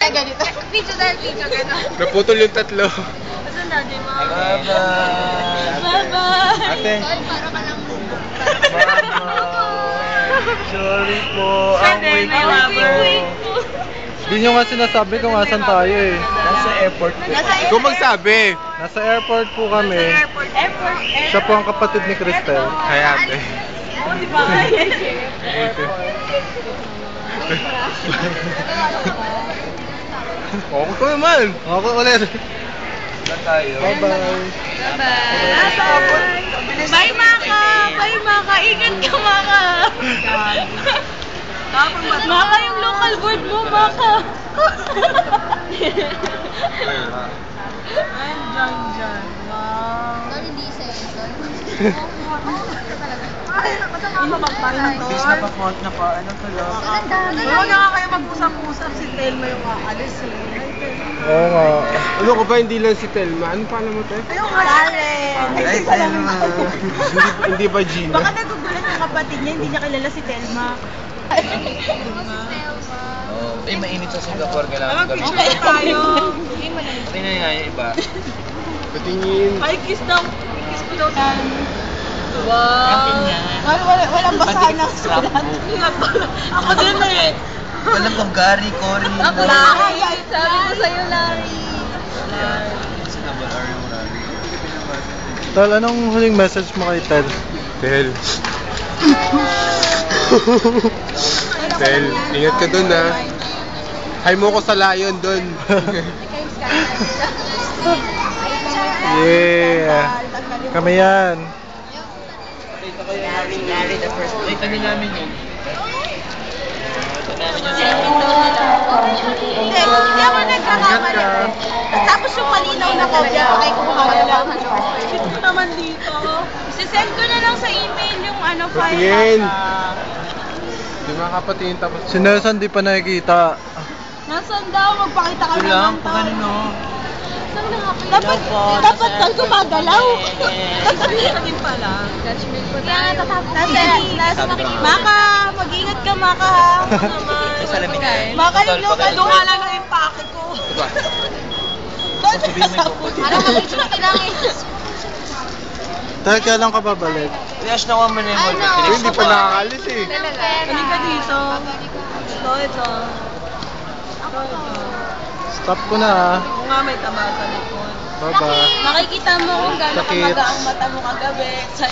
Kaya ganito. Video dahil video gano'n. Naputol yung tatlo. Basta natin mga. Bye-bye. Bye-bye. Ate. Para ka lang muna. Bye-bye. Sorry po. Ang wait po. Di nyo nga sinasabi kung asan tayo eh. Nasa airport po. Kung magsabi. Nasa airport po kami. Airport. Siya po ang kapatid ni Cristel. Kay ate. Oo, di ba? Okay ko naman. Okay ulit. Saan tayo? Bye-bye. Bye-bye. Bye, Maka. Bye, Maka. Ingat ka, Maka. Maka, yung local board mo, Maka. Diyan. Wow. Bis na pa-font na pa. Ano to lang? Oo na nga kayo mag-usap-usap si Telma yung aalis eh. Oo nga. Ano ko ba, hindi lang si Telma? Ano pala mo, te? Ayun nga. Ay, Telma. Hindi ba Gina? Baka nagugulat yung kapatid niya, hindi niya kilala si Telma. Oh, mainit sa Singapore. Kailangan gabi. Okay tayo. Tingnan nga yung iba. Patingin. Ay, kiss daw. Kiss ko daw. Wow. Walang basahan ng sulat. Ako din eh. Walang kong Gary, Cory. Larry. Sabi ko sa'yo, Larry. Sinabal are yung Larry. Tol, anong huling message mo kay Tel? Tel. Tel, ingat ka dun ha. Hi mo ko sa layon dun. Yeah. Kami yan. Dito kayo namin Larry, the first. Dito na namin yun. Dito namin yun. Hindi ako nagkakamali. Tapos yung malinaw na kopya, ay kumuha lang. Ito naman dito. Sisend ko na lang sa email yung Patingin. file. Di makapatingin tapos. Si Nelson di pa nakikita. Nasaan daw? Magpakita ka Ito naman lang, daw. kung kanino. Dapat daw gumagalaw. Sabihin pala. Judgment ko tayo. Maka, mag-ingat ka, Maka. Maka, yung local doon nga lang ang impake ko. Sabihin mo yung kukulit. Tel, kailan ka babalik? Yes, nakuha mo na yung Pero hindi pa nakakalis eh. Halika dito. Ito. Stop ko na ah. Kung nga may tama sa likod. Bye-bye. Makikita mo kung gano'n Sakit. kamaga ang mata mo kagabi. Sa